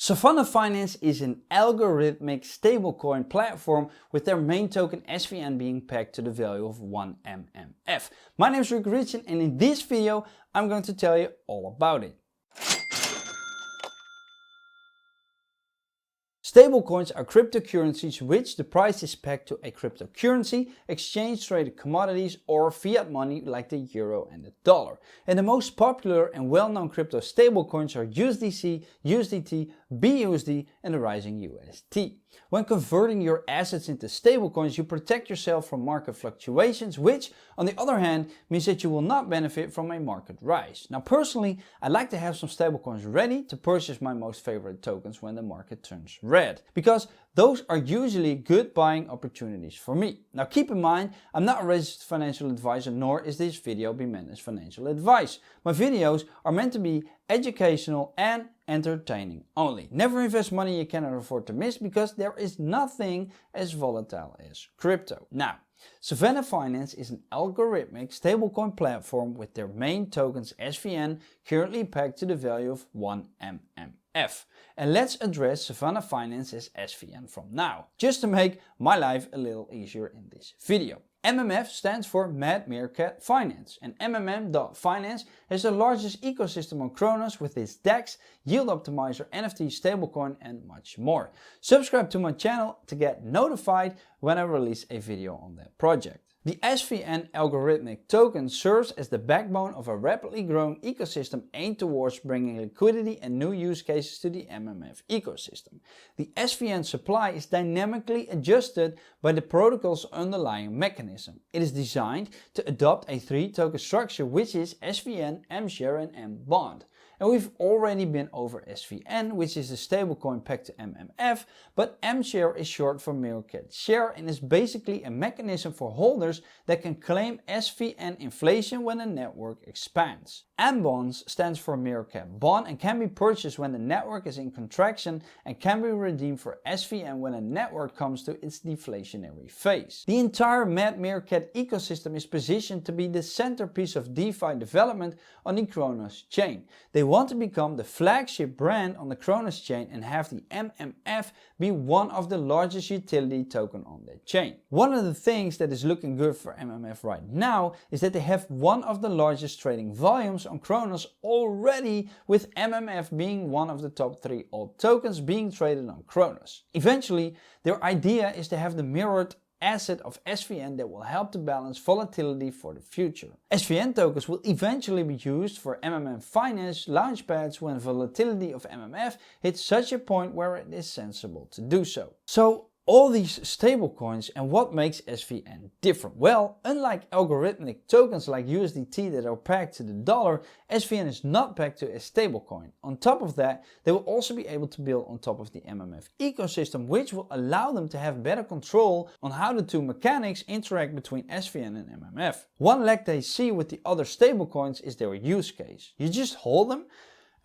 Savannah Finance is an algorithmic stablecoin platform with their main token SVN being pegged to the value of 1 MMF. My name is Rico Richardson and in this video I'm going to tell you all about it. Stablecoins are cryptocurrencies which the price is pegged to a cryptocurrency, exchange-traded commodities or fiat money like the euro and the dollar. And the most popular and well-known crypto stablecoins are USDC, USDT, BUSD and the rising UST. When converting your assets into stablecoins, you protect yourself from market fluctuations, which on the other hand means that you will not benefit from a market rise. Now personally, I like to have some stablecoins ready to purchase my most favorite tokens when the market turns red, because those are usually good buying opportunities for me. Now keep in mind, I'm not a registered financial advisor, nor is this video be meant as financial advice. My videos are meant to be educational and entertaining only. Never invest money you cannot afford to miss, because there is nothing as volatile as crypto. Now, Savannah Finance is an algorithmic stablecoin platform with their main tokens SVN currently pegged to the value of 1 MMF. And let's address Savannah Finance as SVN from now, just to make my life a little easier in this video. MMF stands for Mad Meerkat Finance, and MMM.Finance has the largest ecosystem on Cronos with its DEX, yield optimizer, NFT stablecoin and much more. Subscribe to my channel to get notified when I release a video on that project. The SVN algorithmic token serves as the backbone of a rapidly growing ecosystem aimed towards bringing liquidity and new use cases to the MMF ecosystem. The SVN supply is dynamically adjusted by the protocol's underlying mechanism. It is designed to adopt a three-token structure, which is SVN, mShare and MBond. And we've already been over SVN, which is a stablecoin pegged to MMF, but mShare is short for Meerkat Share and is basically a mechanism for holders that can claim SVN inflation when the network expands. MBonds stands for Meerkat Bond and can be purchased when the network is in contraction and can be redeemed for SVN when a network comes to its deflationary phase. The entire Mad Meerkat ecosystem is positioned to be the centerpiece of DeFi development on the Cronos chain. They want to become the flagship brand on the Cronos chain and have the MMF be one of the largest utility token on that chain. One of the things that is looking good for MMF right now is that they have one of the largest trading volumes on Cronos already, with MMF being one of the top 3 alt tokens being traded on Cronos. Eventually, their idea is to have the mirrored asset of SVN that will help to balance volatility for the future. SVN tokens will eventually be used for MMM finance launchpads when volatility of MMF hits such a point where it is sensible to do so. So all these stablecoins, and what makes SVN different? Well, unlike algorithmic tokens like USDT that are pegged to the dollar, SVN is not pegged to a stablecoin. On top of that, they will also be able to build on top of the MMF ecosystem, which will allow them to have better control on how the two mechanics interact between SVN and MMF. One lag they see with the other stablecoins is their use case. You just hold them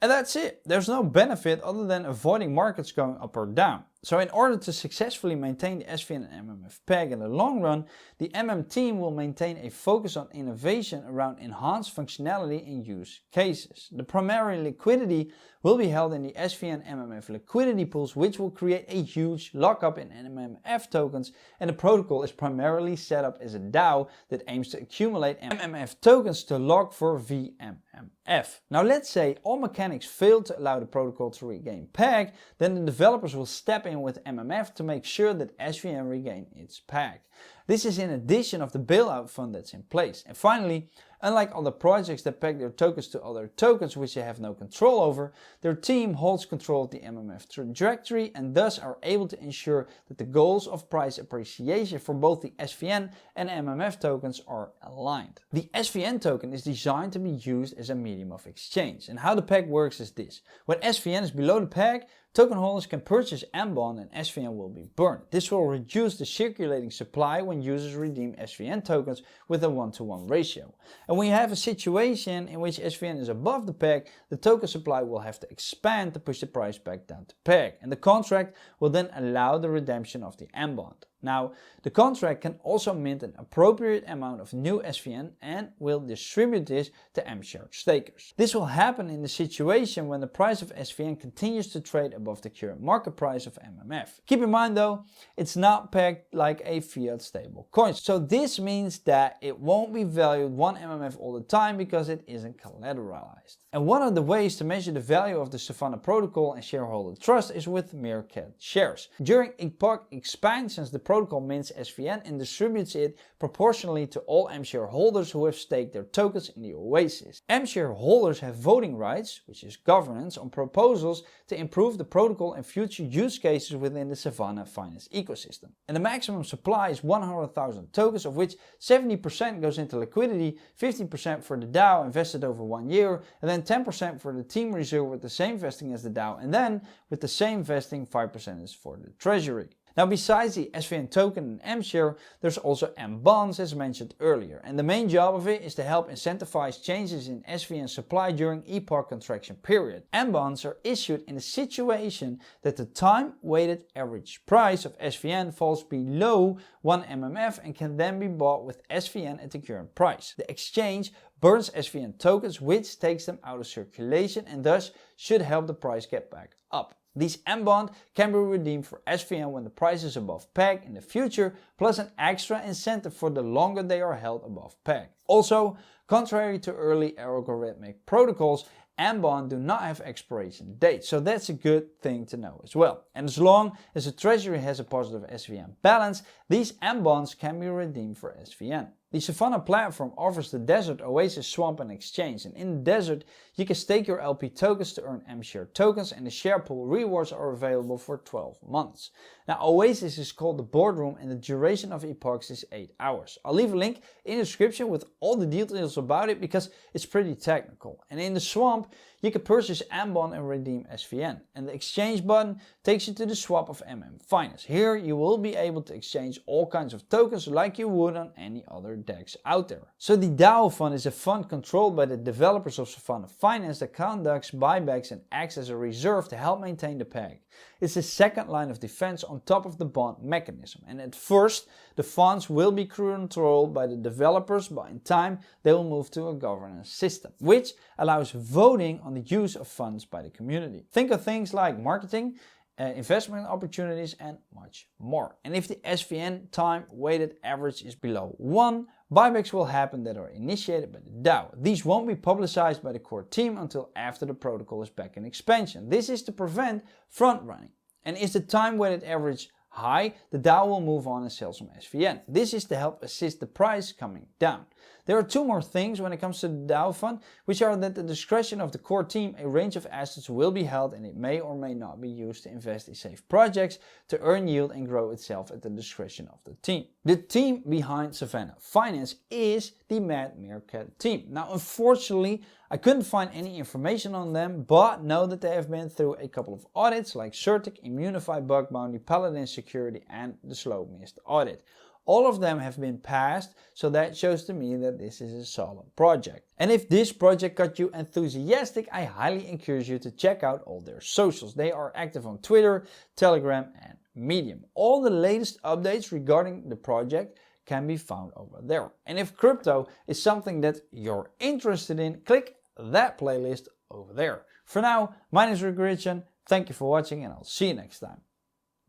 and that's it. There's no benefit other than avoiding markets going up or down. So in order to successfully maintain the SVN and MMF peg in the long run, the MM team will maintain a focus on innovation around enhanced functionality in use cases. The primary liquidity will be held in the SVN MMF liquidity pools, which will create a huge lockup in MMF tokens, and the protocol is primarily set up as a DAO that aims to accumulate MMF tokens to lock for VMMF. Now let's say all mechanics fail to allow the protocol to regain peg, then the developers will step in with MMF to make sure that SVN regain its peg. This is in addition of the bailout fund that's in place. And finally, unlike other projects that peg their tokens to other tokens which they have no control over, their team holds control of the MMF trajectory and thus are able to ensure that the goals of price appreciation for both the SVN and MMF tokens are aligned. The SVN token is designed to be used as a medium of exchange, and how the peg works is this. When SVN is below the peg, token holders can purchase MBond and SVN will be burned. This will reduce the circulating supply when users redeem SVN tokens with a 1-to-1 ratio. And when you have a situation in which SVN is above the peg, the token supply will have to expand to push the price back down to peg. And the contract will then allow the redemption of the MBond. Now, the contract can also mint an appropriate amount of new SVN and will distribute this to M-share stakers. This will happen in the situation when the price of SVN continues to trade above the current market price of MMF. Keep in mind though, it's not pegged like a fiat stable coin. So this means that it won't be valued 1 MMF all the time because it isn't collateralized. And one of the ways to measure the value of the Savannah protocol and shareholder trust is with Meerkat shares. During epoch expansions, the protocol mints SVN and distributes it proportionally to all M-share holders who have staked their tokens in the Oasis. M-share holders have voting rights, which is governance, on proposals to improve the protocol and future use cases within the Savannah Finance ecosystem. And the maximum supply is 100,000 tokens, of which 70% goes into liquidity, 15% for the DAO invested over 1 year, and then 10% for the team reserve with the same vesting as the DAO, and then with the same vesting 5% is for the treasury. Now, besides the SVN token and M-share, there's also MBonds as mentioned earlier, and the main job of it is to help incentivize changes in SVN supply during epoch contraction period. MBonds are issued in a situation that the time-weighted average price of SVN falls below 1 MMF and can then be bought with SVN at the current price. The exchange burns SVN tokens, which takes them out of circulation and thus should help the price get back up. These MBonds can be redeemed for SVN when the price is above peg in the future, plus an extra incentive for the longer they are held above peg. Also, contrary to early algorithmic protocols, MBonds do not have expiration dates, so that's a good thing to know as well. And as long as the treasury has a positive SVN balance, these MBonds can be redeemed for SVN. The Savannah platform offers the Desert, Oasis, Swamp and Exchange, and in the Desert you can stake your LP tokens to earn M-share tokens, and the share pool rewards are available for 12 months. Now, Oasis is called the boardroom and the duration of epochs is 8 hours. I'll leave a link in the description with all the details about it because it's pretty technical. And in the Swamp you can purchase MBond and redeem SVN, and the exchange button takes you to the swap of Finance. Here you will be able to exchange all kinds of tokens like you would on any other DEX out there. So the DAO fund is a fund controlled by the developers of Savannah Finance that conducts buybacks and acts as a reserve to help maintain the peg. It's the second line of defense on top of the bond mechanism, and at first the funds will be controlled by the developers, but in time they will move to a governance system, which allows voting on the use of funds by the community. Think of things like marketing, investment opportunities and much more. And if the SVN time weighted average is below 1, buybacks will happen that are initiated by the DAO. These won't be publicized by the core team until after the protocol is back in expansion. This is to prevent front running. And is the time weighted average high, the DAO will move on and sell some SVN. This is to help assist the price coming down. There are 2 more things when it comes to the DAO fund, which are that at the discretion of the core team, a range of assets will be held and it may or may not be used to invest in safe projects to earn yield and grow itself at the discretion of the team. The team behind Savannah Finance is the Mad Meerkat team. Now, unfortunately, I couldn't find any information on them, but know that they have been through a couple of audits like Certic, Immunify, Bug Bounty, Paladin Security and the Slow Mist audit. All of them have been passed, so that shows to me that this is a solid project. And if this project got you enthusiastic, I highly encourage you to check out all their socials. They are active on Twitter, Telegram and Medium. All the latest updates regarding the project can be found over there. And if crypto is something that you're interested in, click that playlist over there. For now, my name is Rico Richardson. Thank you for watching and I'll see you next time.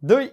Doei!